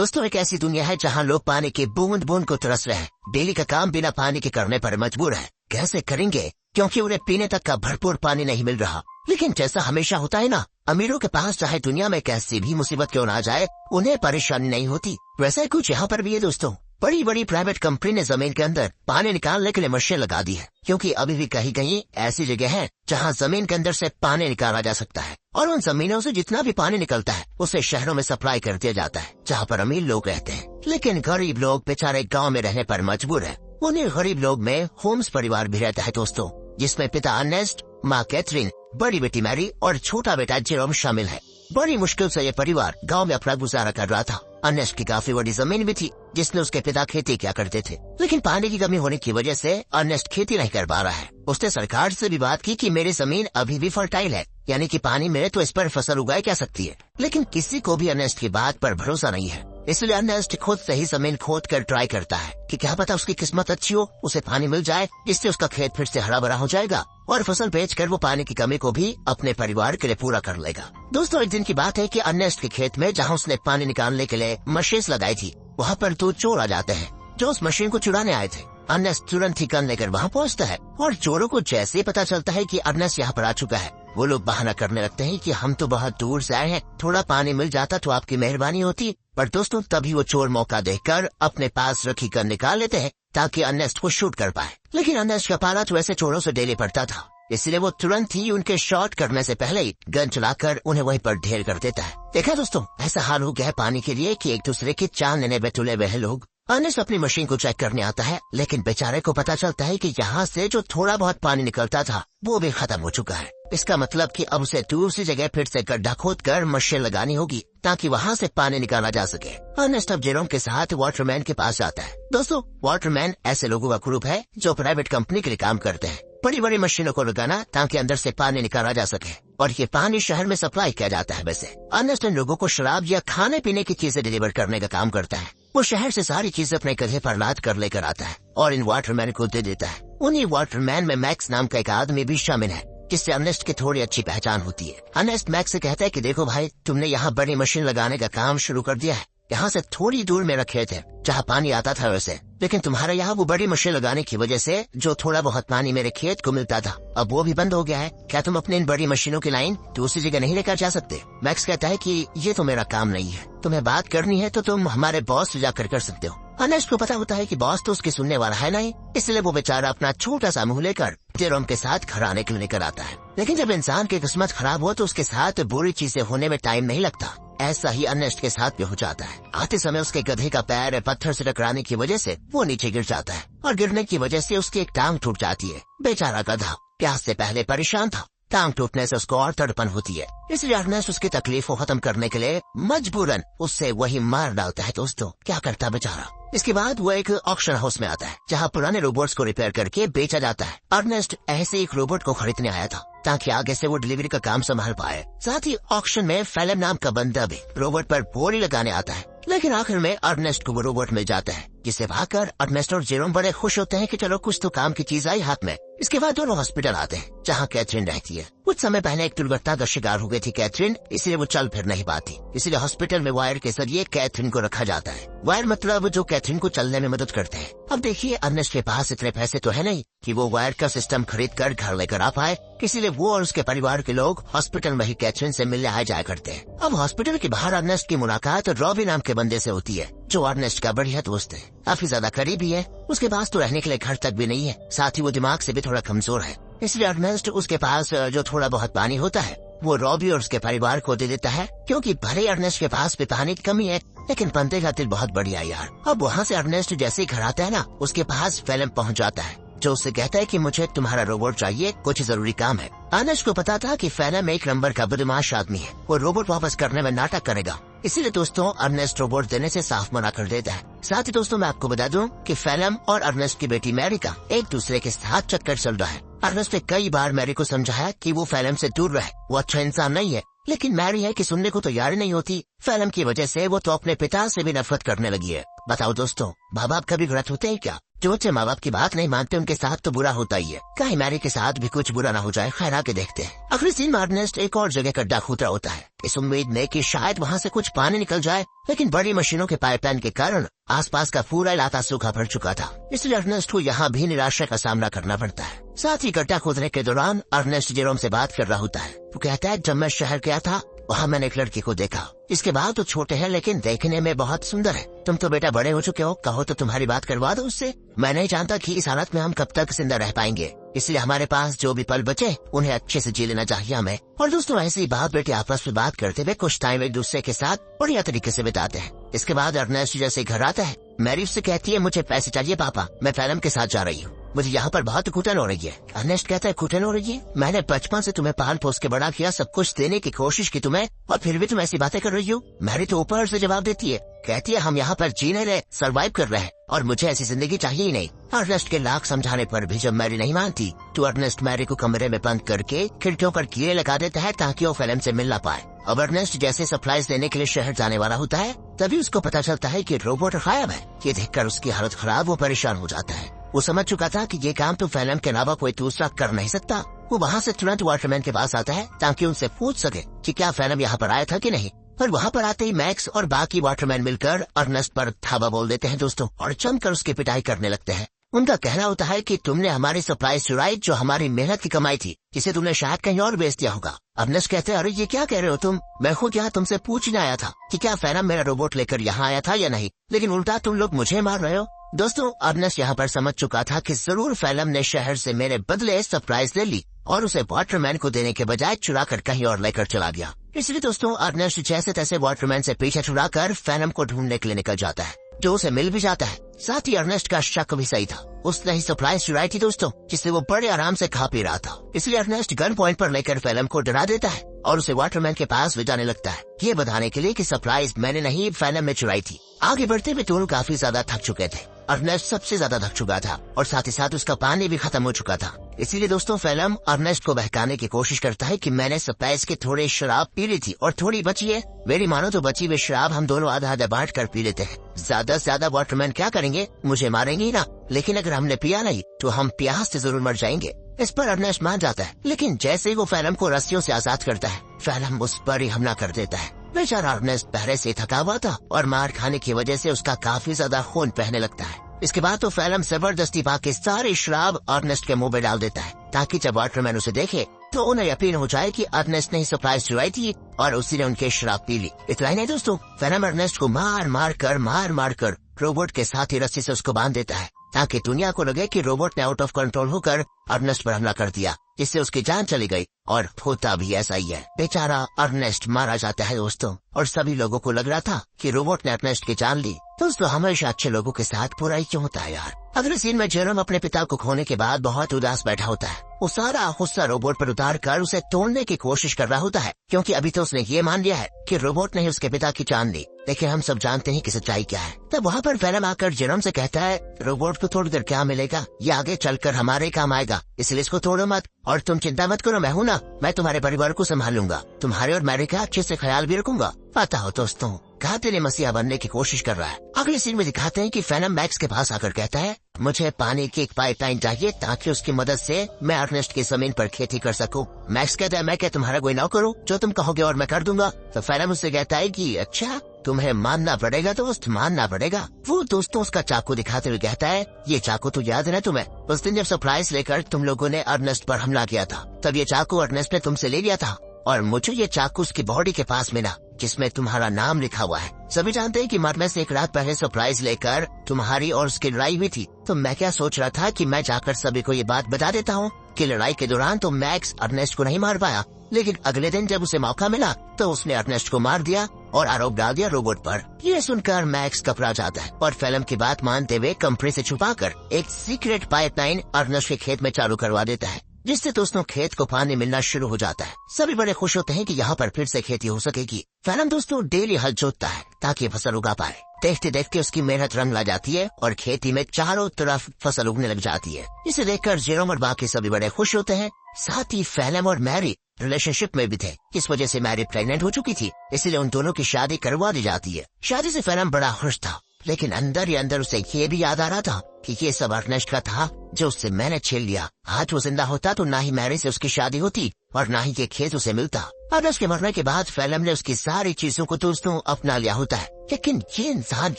दोस्तों, एक ऐसी दुनिया है जहाँ लोग पानी की बूंद बूंद को तरस रहे हैं। डेली का काम बिना पानी के करने पर मजबूर है। कैसे करेंगे, क्योंकि उन्हें पीने तक का भरपूर पानी नहीं मिल रहा। लेकिन जैसा हमेशा होता है ना, अमीरों के पास चाहे दुनिया में कैसी भी मुसीबत क्यों ना जाए, उन्हें परेशानी नहीं होती। वैसा ही कुछ यहाँ पर भी है दोस्तों। बड़ी बड़ी प्राइवेट कंपनी ने जमीन के अंदर पानी निकालने के लिए मशीन लगा दी है, क्योंकि अभी भी कहीं कहीं ऐसी जगह है जहाँ जमीन के अंदर से पानी निकाला जा सकता है। और उन जमीनों से जितना भी पानी निकलता है उसे शहरों में सप्लाई कर दिया जाता है, जहाँ पर अमीर लोग रहते हैं। लेकिन गरीब लोग बेचारे गाँव में रहने पर मजबूर है। उन्हीं गरीब लोग में होम्स परिवार भी रहता है दोस्तों, जिसमें पिता अर्नेस्ट, माँ कैथरीन, बड़ी बेटी मैरी और छोटा बेटा जेरोम शामिल है। बड़ी मुश्किल से ये परिवार गांव में अपना गुजारा कर रहा था। अर्नेस्ट की काफी बड़ी जमीन भी थी, जिसमें उसके पिता खेती किया करते थे। लेकिन पानी की कमी होने की वजह से अर्नेस्ट खेती नहीं कर पा रहा है। उसने सरकार से भी बात की कि मेरी जमीन अभी भी फर्टाइल है, यानी कि पानी मिले तो इस पर फसल उगाई जा सकती है। लेकिन किसी को भी अर्नेस्ट की बात पर भरोसा नहीं है। इसलिए अर्नेस्ट खुद से ही जमीन खोद कर ट्राई करता है कि क्या पता उसकी किस्मत अच्छी हो, उसे पानी मिल जाए, जिससे उसका खेत फिर से हरा भरा हो जाएगा और फसल बेचकर वो पानी की कमी को भी अपने परिवार के लिए पूरा कर लेगा। दोस्तों, एक दिन की बात है कि अर्नेस्ट के खेत में जहाँ उसने पानी निकालने के लिए मशीन लगाई थी, वहाँ पर 2 चोर आ जाते हैं जो उस मशीन को चुराने आए थे। अर्नेस्ट तुरंत ही गन लेकर वहाँ पहुँचता है और चोरों को जैसे ही पता चलता है कि अर्नेस्ट यहाँ पर आ चुका है, वो लोग बहाना करने लगते हैं कि हम तो बहुत दूर से आए हैं, थोड़ा पानी मिल जाता तो आपकी मेहरबानी होती। पर दोस्तों, तभी वो चोर मौका देखकर अपने पास रखी गन निकाल लेते हैं ताकि अर्नेस्ट को शूट कर पाए। लेकिन अर्नेस्ट का पाला तो ऐसे चोरों से डेली पड़ता था, इसलिए वो तुरंत ही उनके शॉट करने से पहले ही गन चलाकर उन्हें वहीं पर ढेर कर देता है। देखा दोस्तों, ऐसा हाल हो गया है पानी के लिए कि एक दूसरे की चाल लेने में तुले हुए हैं लोग। अर्नेस्ट अपनी मशीन को चेक करने आता है, लेकिन बेचारे को पता चलता है कि यहाँ से जो थोड़ा बहुत पानी निकलता था वो भी खत्म हो चुका है। इसका मतलब कि अब उसे दूसरी जगह फिर से गड्ढा खोद कर मशीन लगानी होगी ताकि वहाँ से पानी निकाला जा सके। अर्नेस्ट अब जेरोम के साथ वाटरमैन के पास जाता है। दोस्तों, वाटरमैन ऐसे लोगों का ग्रुप है जो प्राइवेट कंपनी के लिए काम करते हैं, बड़ी बड़ी मशीनों को लगाना ताकि अंदर से पानी निकाला जा सके, और ये पानी शहर में सप्लाई किया जाता है। वैसे अर्नेस्ट इन लोगों को शराब या खाने पीने की चीजें डिलीवर करने का काम करता है। वो शहर से सारी चीजें अपने गधे पर लाद कर लेकर आता है और इन वाटरमैन को दे देता है। उन्हीं वाटरमैन में मैक्स नाम का एक आदमी भी शामिल है, जिससे अर्नेस्ट की थोड़ी अच्छी पहचान होती है। अर्नेस्ट मैक्स से कहता है कि देखो भाई, तुमने यहाँ बड़ी मशीन लगाने का काम शुरू कर दिया है। यहाँ से थोड़ी दूर मेरा खेत है जहाँ पानी आता था वैसे, लेकिन तुम्हारे यहाँ वो बड़ी मशीन लगाने की वजह से जो थोड़ा बहुत पानी मेरे खेत को मिलता था, अब वो भी बंद हो गया है। क्या तुम अपने इन बड़ी मशीनों की लाइन दूसरी जगह नहीं लेकर जा सकते? मैक्स कहता है कि ये तो मेरा काम नहीं है, तुम्हें बात करनी है तो तुम हमारे बॉस से जाकर कर सकते हो। अर्नेस्ट को पता होता है कि बॉस तो उसकी सुनने वाला है नहीं, इसलिए वो बेचारा अपना छोटा सा मुंह लेकर जेरोम के साथ घर आने के लिए लेकर आता है। लेकिन जब इंसान की किस्मत खराब हो तो उसके साथ बुरी चीजें होने में टाइम नहीं लगता। ऐसा ही अर्नेस्ट के साथ भी हो जाता है। आते समय उसके गधे का पैर पत्थर से टकराने की वजह से वो नीचे गिर जाता है और गिरने की वजह से उसकी एक टांग टूट जाती है। बेचारा गधा प्यास से पहले परेशान था, टांग टूटने से उसको और तड़पन होती है, इसलिए अर्नेस्ट उसकी तकलीफ को खत्म करने के लिए मजबूरन उससे वही मार डालता है। दोस्तों, क्या करता बेचारा। इसके बाद वो एक ऑक्शन हाउस में आता है जहाँ पुराने रोबोट्स को रिपेयर करके बेचा जाता है। अर्नेस्ट ऐसे एक रोबोट को खरीदने आया था ताकि आगे से वो डिलीवरी का काम संभाल पाए। साथ ही ऑक्शन में फेलम नाम का बंदा भी रोबोट पर बोली लगाने आता है। लेकिन आखिर में अर्नेस्ट को वो रोबोट मिल जाता है, जिसे पाकर अर्नेस्ट और जेरोम बड़े खुश होते हैं कि चलो कुछ तो काम की चीज आई हाथ में। इसके बाद दोनों हॉस्पिटल आते हैं जहाँ कैथरीन रहती है। कुछ समय पहले एक दुर्घटना का शिकार हो गई थी कैथरीन, इसलिए वो चल फिर नहीं पाती। इसलिए हॉस्पिटल में वायर के जरिए कैथरीन को रखा जाता है। वायर मतलब जो कैथरीन को चलने में मदद करते हैं। अब देखिए, अर्नेस्ट के पास इतने पैसे तो है नहीं कि वो वायर का सिस्टम खरीद कर घर लेकर आ पाए, इसीलिए वो और उसके परिवार के लोग हॉस्पिटल में ही कैथरीन से मिलने आए जाया करते हैं। अब हॉस्पिटल के बाहर अर्नेस्ट की मुलाकात रॉबी नाम के बंदे से होती है, जो अर्नेस्ट का बढ़िया दोस्त है, काफी ज्यादा करीबी है। उसके पास तो रहने के लिए घर तक भी नहीं है, साथ ही वो दिमाग से भी थोड़ा कमजोर है। इसलिए अर्नेस्ट उसके पास जो थोड़ा बहुत पानी होता है वो रॉबी और उसके परिवार को दे देता है, क्योंकि भले अर्नेस्ट के पास भी पानी की कमी है, लेकिन बंदे का दिल बहुत बढ़िया यार। अब वहाँ से अर्नेस्ट जैसे ही घर आता है ना, उसके पास फेलम पहुँच जाता है, जो उससे कहता है कि मुझे तुम्हारा रोबोट चाहिए, कुछ जरूरी काम है। अर्नेस्ट को पता था कि फेलम एक नंबर का बदमाश आदमी है, वो रोबोट वापस करने में नाटक करेगा, इसीलिए दोस्तों अर्नेस्ट रोबोट देने से साफ मना कर देता है। साथ ही दोस्तों, मैं आपको बता दूं कि फेलम और अर्नेस्ट की बेटी मैरी का एक दूसरे के साथ चक्कर चल रहा है। अर्नेस्ट ने कई बार मैरी को समझाया कि वो फेलम से दूर रहे, वो अच्छा इंसान नहीं है, लेकिन मैरी है कि सुनने को तैयार नहीं होती। फेलम की वजह से वो तो अपने पिता से भी नफरत करने लगी है। बताओ दोस्तों, माँ बाप कभी गलत होते हैं क्या? जो बच्चे माँ बाप की बात नहीं मानते उनके साथ तो बुरा होता ही है, कहीं मैरी के साथ भी कुछ बुरा ना हो जाए। खैर आके देखते हैं। अगले सीन में अर्नेस्ट एक और जगह गड्ढा खोद रहा होता है, इस उम्मीद में कि शायद वहाँ से कुछ पानी निकल जाए, लेकिन बड़ी मशीनों के पाइपलाइन के कारण आसपास का पूरा इलाका सूखा पड़ चुका था। इसलिए अर्नेस्ट को यहाँ भी निराशा का सामना करना पड़ता है। साथ ही गड्ढा खोदने के दौरान अर्नेस्ट जेरोम से बात कर रहा होता है। वो कहता है, जब मैं शहर गया था वहाँ मैंने एक लड़की को देखा। इसके बाद तो छोटे हैं लेकिन देखने में बहुत सुंदर है। तुम तो बेटा बड़े हो चुके हो, कहो तो तुम्हारी बात करवा दो उससे। मैं नहीं जानता कि इस हालत में हम कब तक जिंदा रह पाएंगे, इसलिए हमारे पास जो भी पल बचे उन्हें अच्छे से जी लेना चाहिए हमें। और दोस्तों ऐसी बात बेटे आपस में बात करते हुए कुछ टाइम एक दूसरे के साथ बढ़िया तरीके से बिताते हैं। इसके बाद अर्नेस्ट जैसे घर आता है, मैरी उससे कहती है, मुझे पैसे चाहिए पापा, मैं फिल्म के साथ जा रही हूँ, मुझे यहाँ पर बहुत घुटन हो रही है। अर्नेस्ट कहता है, घुटन हो रही है? मैंने बचपन से तुम्हें पाल पोस के बड़ा किया, सब कुछ देने की कोशिश की तुम्हें, और फिर भी तुम ऐसी बातें कर रही हो। मैरी तो ऊपर से जवाब देती है, कहती है, हम यहाँ पर जी नहीं रहे, सर्वाइव कर रहे हैं और मुझे ऐसी जिंदगी चाहिए ही नहीं। अर्नेस्ट के लाख समझाने पर भी जब मैरी नहीं मानती तो अर्नेस्ट मैरी को कमरे में बंद करके खिड़कियों पर कीड़े लगा देता है ताकि वो फिल्म से मिल ना पाए। अब अर्नेस्ट जैसे सप्लाईज लेने के लिए शहर जाने वाला होता है, तभी उसको पता चलता है कि रोबोट गायब है। ये देखकर उसकी हालत खराब, वो परेशान हो जाता है। वो समझ चुका था कि ये काम तो फिल्म के अलावा कोई दूसरा कर नहीं सकता। वो वहाँ से तुरंत वाटरमैन के पास आता है ताकि उनसे पूछ सके कि क्या फिल्म यहाँ पर आया था कि नहीं। पर वहाँ पर आते ही मैक्स और बाकी वाटरमैन मिलकर अर्नेस्ट पर धावा बोल देते हैं दोस्तों, और जमकर उसकी पिटाई करने लगते हैं। उनका कहना होता है कि तुमने हमारी सप्लाई चुराई, जो हमारी मेहनत की कमाई थी, जिसे तुमने शायद कहीं और बेच दिया होगा। अर्नेस्ट कहते हैं, अरे ये क्या कह रहे हो तुम, मैं खुद यहाँ तुमसे पूछने आया था कि क्या फिल्म मेरा रोबोट लेकर यहाँ आया था या नहीं, लेकिन उल्टा तुम लोग मुझे मार रहे हो। दोस्तों अर्नेस्ट यहाँ पर समझ चुका था कि जरूर फिल्म ने शहर से मेरे बदले सरप्राइज ले ली और उसे वाटरमैन को देने के बजाय चुरा कर कहीं और लेकर चला गया। इसलिए दोस्तों अर्नेस्ट जैसे तैसे वाटरमैन से पीछे छुड़ाकर फिल्म को ढूंढने के लिए निकल जाता है, जो उसे मिल भी जाता है। साथ ही अर्नेस्ट का शक भी सही था, उसने ही सरप्राइज चुराई थी दोस्तों, जिससे वो बड़े आराम से खा पी रहा था। इसलिए अर्नेस्ट गन पॉइंट पर लेकर फिल्म को डरा देता है और उसे वाटरमैन के पास ले जाने लगता है, ये बताने के लिए कि सरप्राइज मैंने नहीं फिल्म में चुराई थी। आगे बढ़ते हुए दोनों काफी ज्यादा थक चुके थे। अर्नेस्ट सबसे ज्यादा थक चुका था और साथ ही साथ उसका पानी भी खत्म हो चुका था। इसीलिए दोस्तों फिल्म अर्नेस्ट को बहकाने की कोशिश करता है कि मैंने सरप्राइज के थोड़े शराब पी ली थी और थोड़ी बची है, मेरी मानो तो बची हुई शराब हम दोनों आधा आधा बांट कर पी लेते हैं। ज्यादा से ज्यादा वाटरमैन क्या करेंगे, मुझे मारेंगे ही ना, लेकिन अगर हमने पिया नहीं तो हम प्यास से जरूर मर जाएंगे। इस पर अर्नेस्ट मान जाता है, लेकिन जैसे ही वो फिल्म को रस्सियों से आजाद करता है, फिल्म उस पर ही हमला कर देता है। बेचारा अर्नेस्ट पहले से थका हुआ था और मार खाने की वजह से उसका काफी ज्यादा खून बहने लगता है। इसके बाद तो फिल्म जबरदस्ती पाके सारी शराब अर्नेस्ट के मुंह में डाल देता है, ताकि जब वाटरमैन उसे देखे तो उन्हें यकीन हो जाए कि अर्नेस्ट ने ही सरप्राइज चुराई थी और उसी ने उनके शराब पी ली। इतना ही नहीं दोस्तों, फिल्म अर्नेस्ट को मार मार कर रोबोट के साथ ही रस्सी से उसको बांध देता है, ताकि दुनिया को लगे कि रोबोट ने आउट ऑफ कंट्रोल होकर अर्नेस्ट पर हमला कर दिया, जिससे उसकी जान चली गई। और होता भी ऐसा ही है, बेचारा अर्नेस्ट मारा जाता है दोस्तों, और सभी लोगों को लग रहा था कि रोबोट ने अर्नेस्ट की जान ली। दोस्तों हमेशा अच्छे लोगों के साथ बुरा ही क्यों होता है यार। अगले सीन में जेरोम अपने पिता को खोने के बाद बहुत उदास बैठा होता है। वो सारा गुस्सा रोबोट पर उतार कर उसे तोड़ने की कोशिश कर रहा होता है, क्योंकि अभी तो उसने ये मान लिया है कि रोबोट ने ही उसके पिता की जान ली, लेकिन हम सब जानते हैं कि सच्चाई क्या है। तब वहाँ पर फिल्म आकर जेरोम से कहता है, रोबोट को थोड़ी देर क्या मिलेगा, ये आगे चलकर हमारे काम आएगा, इसलिए इसको तोड़ो मत, और तुम चिंता मत करो, मैं हूँ ना, मैं तुम्हारे परिवार को संभाल लूंगा, तुम्हारे और मैरी का अच्छे से ख्याल भी रखूंगा। पता हो दोस्तों, घाते ने मसीहा बनने की कोशिश कर रहा है। अगले सीन में दिखाते हैं कि फिल्म मैक्स के पास आकर कहता है, मुझे पानी की एक पाइपलाइन चाहिए ताकि उसकी मदद से मैं अर्नेस्ट की जमीन पर खेती कर सकूं। मैक्स कहता है, मैं क्या तुम्हारा कोई नौकर हूँ, जो तुम कहोगे और मैं कर दूंगा। तो फिल्म उससे कहता है कि अच्छा, तुम्हें मानना पड़ेगा दोस्त, मानना पड़ेगा। वो दोस्तों उसका चाकू दिखाते हुए कहता है, ये चाकू तो याद है ना तुम्हें, उस दिन जब सरप्राइज लेकर तुम लोगों ने अर्नेस्ट पर हमला किया था, तब ये चाकू अर्नेस्ट ने तुमसे ले लिया था और मुझे ये चाकू उसकी बॉडी के पास मिला जिसमें तुम्हारा नाम लिखा हुआ है। सभी जानते हैं कि मरने से एक रात पहले सरप्राइज लेकर तुम्हारी और उसकी लड़ाई हुई थी। तो मैं क्या सोच रहा था कि मैं जाकर सभी को ये बात बता देता हूँ कि लड़ाई के दौरान तो मैक्स अर्नेस्ट को नहीं मार पाया, लेकिन अगले दिन जब उसे मौका मिला तो उसने अर्नेस्ट को मार दिया और आरोप डाल दिया रोबोट पर। ये सुनकर मैक्स घबरा जाता है और फिल्म की बात मानते हुए कंपनी से छुपाकर एक सीक्रेट पाइपलाइन अर्नेस्ट के खेत में चालू करवा देता है, जिससे दोस्तों खेत को पानी मिलना शुरू हो जाता है। सभी बड़े खुश होते हैं कि यहाँ पर फिर से खेती हो सकेगी। फिल्म दोस्तों डेली हल जोतता है ताकि फसल उगा पाए। देखते देखते उसकी मेहनत रंग ला जाती है और खेती में चारों तरफ फसल उगने लग जाती है। इसे देखकर जेरोम और बाकी सभी बड़े खुश होते हैं। साथ ही फिल्म और मैरी रिलेशनशिप में भी थे, इस वजह से मैरी प्रेग्नेंट हो चुकी थी, इसलिए उन दोनों की शादी करवा दी जाती है। शादी से फिल्म बड़ा खुश था लेकिन अंदर ही अंदर उसे ये भी याद आ रहा था कि ये सब अर्नेस्ट का था जो उससे मैंने छीन लिया। आज वो जिंदा होता तो ना ही मैरी से उसकी शादी होती और ना ही ये खेत उसे मिलता। अर्नेस्ट के मरने के बाद फिल्म ने उसकी सारी चीजों को दोस्तों अपना लिया होता है, लेकिन ये इंसान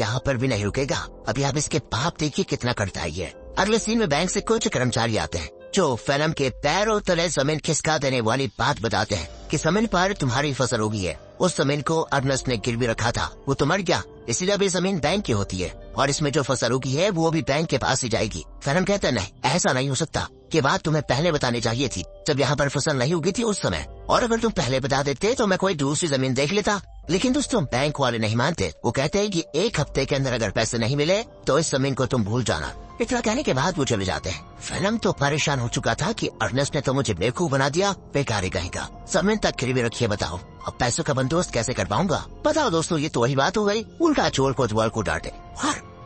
यहाँ पर भी नहीं रुकेगा। अभी आप इसके पाप देखिए कितना करता है ये। अगले सीन में बैंक से कुछ कर्मचारी आते हैं जो फिल्म के पैरों तले जमीन खिसका देने वाली बात बताते हैं कि जमीन पर तुम्हारी फसल होगी है। उस जमीन को अर्नेस्ट ने गिरवी रखा था, वो तो मर गया, इसीलिए अब ये जमीन बैंक की होती है और इसमें जो फसल होगी है वो भी बैंक के पास ही जाएगी। फिल्म कहता है नहीं, ऐसा नहीं हो सकता, ये बात तुम्हें पहले बतानी चाहिए थी जब यहाँ पर फसल नहीं उगी थी उस समय, और अगर तुम पहले बता देते तो मैं कोई दूसरी जमीन देख लेता। लेकिन दोस्तों बैंक वाले नहीं मानते, वो कहते हैं कि 1 हफ्ते के अंदर अगर पैसे नहीं मिले तो इस जमीन को तुम भूल जाना। इतना कहने के बाद वो चले जाते हैं। फिल्म तो परेशान हो चुका था कि अर्नेस्ट ने तो मुझे बेवकूफ बना दिया, बेकारी कहेगा, जमीन तक गिरवी रखिए, बताओ अब पैसों का बंदोबस्त कैसे कर पाऊंगा। बताओ दोस्तों, ये तो वही बात हो गई, उल्टा चोर को द्वार को डांटे।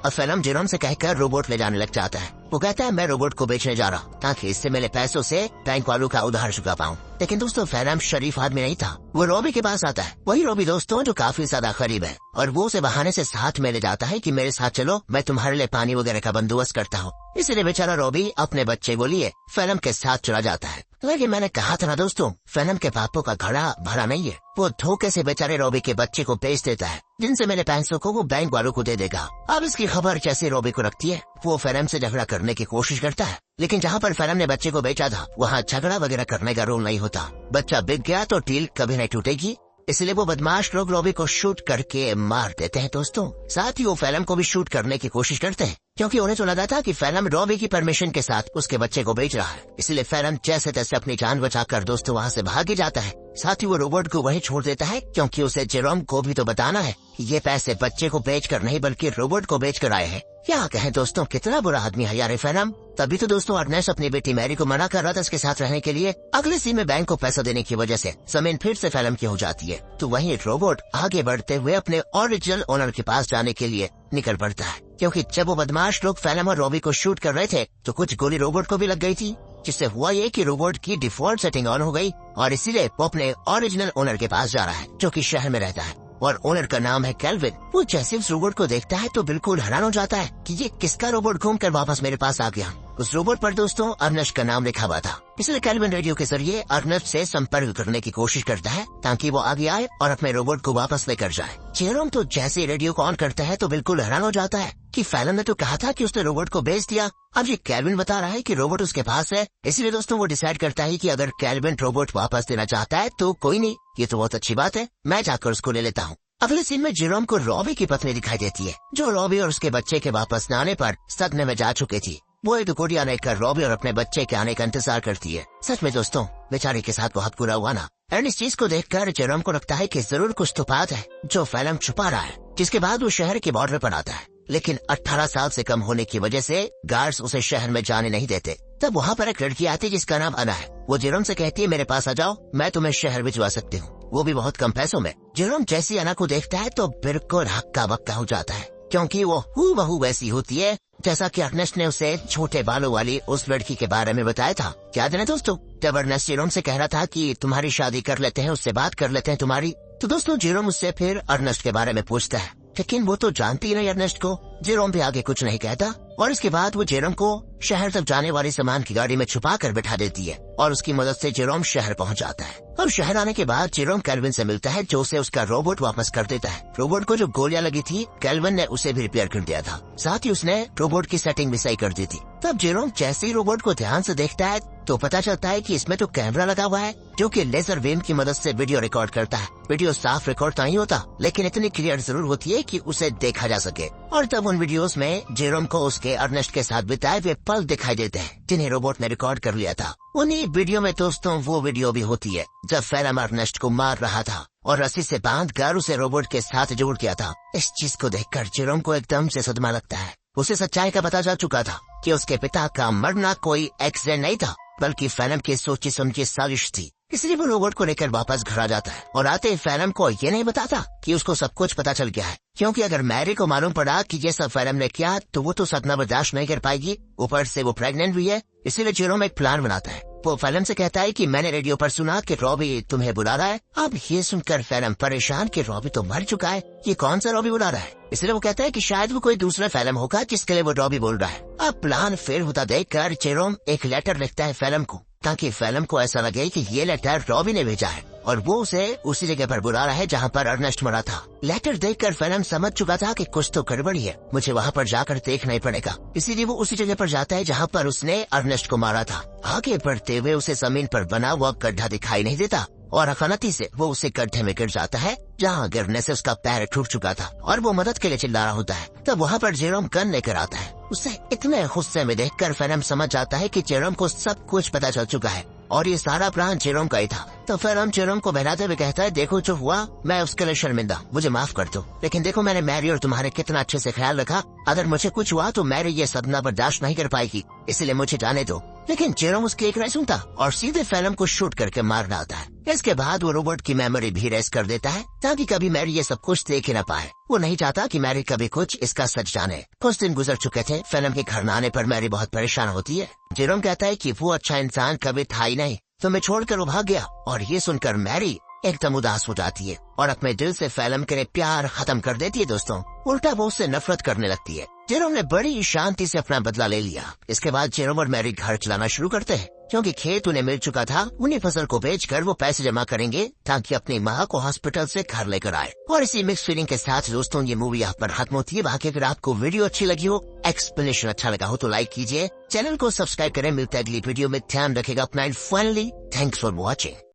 और फिल्म जेरोम से कहकर रोबोट ले जाने लग जाता है। वो कहता है मैं रोबोट को बेचने जा रहा ताकि इससे मिले पैसों से बैंक वालों का उधार चुका पाऊं। लेकिन दोस्तों फिल्म शरीफ आदमी नहीं था, वो रॉबी के पास आता है। वही रॉबी दोस्तों जो काफी ज्यादा गरीब है और वो उसे बहाने से साथ में ले जाता है कि मेरे साथ चलो, मैं तुम्हारे लिए पानी वगैरह का बंदोबस्त करता हूँ। इसलिए बेचारा रॉबी अपने बच्चे को लिए फिल्म के साथ चला जाता है। लेकिन मैंने कहा था ना दोस्तों, फिल्म के पापों का घड़ा भरा नहीं है। वो धोखे से बेचारे रॉबी के बच्चे को बेच देता है, जिनसे मेरे पैसों को वो बैंक वालों को दे देगा। अब इसकी खबर जैसे रॉबी को रखती है, वो फिल्म से झगड़ा करने की कोशिश करता है, लेकिन जहाँ पर फिल्म ने बच्चे को बेचा था वहाँ झगड़ा वगैरह करने का रोल नहीं होता। बच्चा बिक गया तो डील कभी नहीं टूटेगी, इसलिए वो बदमाश लोग रॉबी को शूट करके मार देते हैं दोस्तों। साथ ही वो फिल्म को भी शूट करने की कोशिश करते हैं, क्योंकि उन्हें तो लगा था कि फिल्म रॉबी की परमिशन के साथ उसके बच्चे को बेच रहा है। इसलिए फिल्म जैसे तैसे अपनी जान बचाकर दोस्तों वहाँ से भाग ही जाता है। साथ ही वो रोबोट को वहीं छोड़ देता है, क्योंकि उसे जेरोम को भी तो बताना है कि ये पैसे बच्चे को बेचकर नहीं बल्कि रोबोट को बेचकर आए हैं। क्या कहें दोस्तों, कितना बुरा आदमी है यार फिल्म। तभी तो दोस्तों अर्नेस्ट अपनी बेटी मैरी को मना कर रहा था इसके साथ रहने के लिए। अगले सीन में बैंक को पैसा देने की वजह से जमीन फिर से फिल्म की हो जाती है, तो वहीं रोबोट आगे बढ़ते हुए अपने ओरिजिनल ओनर के पास जाने के लिए निकल पड़ता है, क्योंकि जब वो बदमाश लोग फिल्म और रॉबी को शूट कर रहे थे तो कुछ गोली रोबोट को भी लग गई थी, जिससे हुआ ये कि रोबोट की डिफॉल्ट सेटिंग ऑन हो गई और इसीलिए वो अपने ओरिजिनल ओनर के पास जा रहा है जो कि शहर में रहता है और ओनर का नाम है केल्विन। वो जैसे उस रोबोट को देखता है तो बिल्कुल हैरान हो जाता है कि ये किसका रोबोट घूम कर वापस मेरे पास आ गया। उस रोबोट पर दोस्तों अर्नेस्ट का नाम लिखा हुआ था, इसलिए केल्विन रेडियो के जरिए अर्नेस्ट से संपर्क करने की कोशिश करता है ताकि वो आगे आए और अपने रोबोट को वापस लेकर जाए। जेरोम तो जैसे ही रेडियो को ऑन करता है तो बिल्कुल हैरान हो जाता है कि फिल्म ने तो कहा था कि उसने रोबोट को बेच दिया, अब ये केल्विन बता रहा है कि रोबोट उसके पास है। इसलिए दोस्तों वो डिसाइड करता है कि अगर केल्विन रोबोट वापस देना चाहता है तो कोई नहीं, ये तो बहुत अच्छी बात है, मैं जाकर उसको ले लेता हूँ। अगले सीन में जेरोम को रॉबी की पत्नी दिखाई देती है, जो रॉबी और उसके बच्चे के वापस न आने पर सदमे में जा चुकी थी। वो एक गुड़िया लेकर रॉबी और अपने बच्चे के आने का इंतजार करती है। सच में दोस्तों बेचारे के साथ बहुत बुरा हुआ ना। एंड इस चीज को देखकर जेरोम को लगता है कि जरूर कुछ तो बात है जो फिल्म छुपा रहा है। जिसके बाद वो शहर के बॉर्डर पर आता है, लेकिन 18 साल से कम होने की वजह से गार्ड्स उसे शहर में जाने नहीं देते। तब वहाँ पर एक लड़की आती है जिसका नाम अना है। वो जेरोम से कहती है मेरे पास आ जाओ, मैं तुम्हें शहर भिजवा सकती हूँ, वो भी बहुत कम पैसों में। जेरोम जैसी अना को देखता है तो बिल्कुल हक्का बक्का हो जाता है, क्योंकि वो हूबहू वैसी होती है जैसा कि अर्नेस्ट ने उसे छोटे बालों वाली उस लड़की के बारे में बताया था। क्या देना दोस्तों, जब अर्नेस्ट जेरोम से कह रहा था कि तुम्हारी शादी कर लेते हैं, उससे बात कर लेते हैं तुम्हारी, तो दोस्तों जेरोम उससे फिर अर्नेस्ट के बारे में पूछता है, लेकिन वो तो जानती ही नहीं अर्नेस्ट को। जेरोम भी आगे कुछ नहीं कहता और इसके बाद वो जेरोम को शहर तक जाने वाली सामान की गाड़ी में छुपा कर बिठा देती है और उसकी मदद से जेरोम शहर पहुंच जाता है। अब शहर आने के बाद जेरोम केल्विन से मिलता है, जो उसे उसका रोबोट वापस कर देता है। रोबोट को जो गोलियां लगी थी केल्विन ने उसे भी रिपेयर कर दिया था, साथ ही उसने रोबोट की सेटिंग भी सही कर दी थी। तब जेरोम जैसे ही रोबोट को ध्यान से देखता है तो पता चलता है कि इसमें तो कैमरा लगा हुआ है जो कि लेजर बीम की मदद से वीडियो रिकॉर्ड करता है। वीडियो साफ रिकॉर्ड नहीं होता, लेकिन इतनी क्लियर जरूर होती है कि उसे देखा जा सके। और तब उन वीडियोस में जेरोम को उसके अर्नेस्ट के साथ बिताए हुए पल दिखाई देते हैं जिन्हें रोबोट ने रिकॉर्ड कर लिया था। उन्हीं वीडियो में दोस्तों वो वीडियो भी होती है जब फिल्म अर्नेस्ट को मार रहा था और रस्सी से बांधकर उसे रोबोट के साथ जोड़ दिया था। इस चीज को देखकर जेरोम को एकदम से सदमा लगता है। उसे सच्चाई का पता चल चुका था कि उसके पिता का मरना कोई एक्सीडेंट नहीं था, बल्कि फिल्म की सोची समझी साजिश थी। इसलिए वो रोबोट को लेकर वापस घर आ जाता है और आते ही फिल्म को ये नहीं बताता कि उसको सब कुछ पता चल गया है, क्योंकि अगर मैरी को मालूम पड़ा कि ये सब फिल्म ने किया तो वो तो सदमा बर्दाश्त नहीं कर पाएगी। ऊपर से वो प्रेग्नेंट भी है, इसीलिए जेरोम एक प्लान बनाता है वो फिल्म से कहता है कि मैंने रेडियो पर सुना कि रॉबी तुम्हें बुला रहा है। अब ये सुनकर फिल्म परेशान कि रॉबी तो मर चुका है, ये कौन सा रॉबी बुला रहा है। इसलिए वो कहता है कि शायद वो कोई दूसरा फिल्म होगा जिसके लिए वो रॉबी बोल रहा है। अब प्लान फेल होता देखकर जेरोम एक लेटर लिखता है फिल्म को, ताकि फिल्म को ऐसा लगे कि ये लेटर रॉबी ने भेजा है और वो उसे उसी जगह पर बुला रहा है जहाँ पर अर्नेस्ट मरा था। लेटर देखकर फिल्म समझ चुका था कि कुछ तो गड़बड़ी है, मुझे वहाँ पर जाकर देखना ही पड़ेगा। इसीलिए वो उसी जगह पर जाता है जहाँ पर उसने अर्नेस्ट को मारा था। आगे बढ़ते हुए उसे जमीन पर बना हुआ गड्ढा दिखाई नहीं देता और अचानक से वो उसे गड्ढे में गिर जाता है, जहाँ गिरने से उसका पैर टूट चुका था और वो मदद के लिए चिल्ला रहा होता है। तब वहाँ पर जेरोम गन लेकर आता है। उसे इतने गुस्से में देखकर फिल्म समझ जाता है कि जेरोम को सब कुछ पता चल चुका है और ये सारा प्लान जेरोम का ही था। तो फिल्म जेरोम को बहलाते हुए कहता है, देखो जो हुआ मैं उसके लिए शर्मिंदा, मुझे माफ कर दो, लेकिन देखो मैंने मैरी और तुम्हारे कितना अच्छे से ख्याल रखा। अगर मुझे कुछ हुआ तो मैरी ये सदमा बर्दाश्त नहीं कर पाएगी, इसलिए मुझे जाने दो। लेकिन जेरोम उसकी एक नहीं सुनता और सीधे फिल्म को शूट करके मार डालता है। इसके बाद वो रोबोट की मेमोरी भी रेस कर देता है ताकि कभी मैरी ये सब कुछ देख ही न पाए। वो नहीं चाहता कि मैरी कभी कुछ इसका सच जाने। कुछ दिन गुजर चुके थे। फिल्म के घर न आने पर मैरी बहुत परेशान होती है। जेरोम कहता है कि वो अच्छा इंसान कभी था ही नहीं, तो मैं छोड़कर वो भाग गया। और ये सुनकर मैरी एकदम उदास हो जाती है और अपने दिल से फिल्म के लिए प्यार खत्म कर देती है। दोस्तों, उल्टा वो उससे नफरत करने लगती है। जेरोम ने बड़ी शांति से अपना बदला ले लिया। इसके बाद जेरोम और मैरी घर चलाना शुरू करते हैं, क्योंकि खेत उन्हें मिल चुका था। उन्हें फसल को बेचकर वो पैसे जमा करेंगे ताकि अपनी माँ को हॉस्पिटल से घर लेकर आए। और इसी मिक्स फीलिंग के साथ दोस्तों ये मूवी यहाँ पर खत्म होती है। बाकी अगर आपको वीडियो अच्छी लगी हो, एक्सप्लेनेशन अच्छा लगा हो तो लाइक कीजिए, चैनल को सब्सक्राइब करें। मिलते हैं अगली वीडियो में, ध्यान रखेगा अपना। Finally thanks for watching.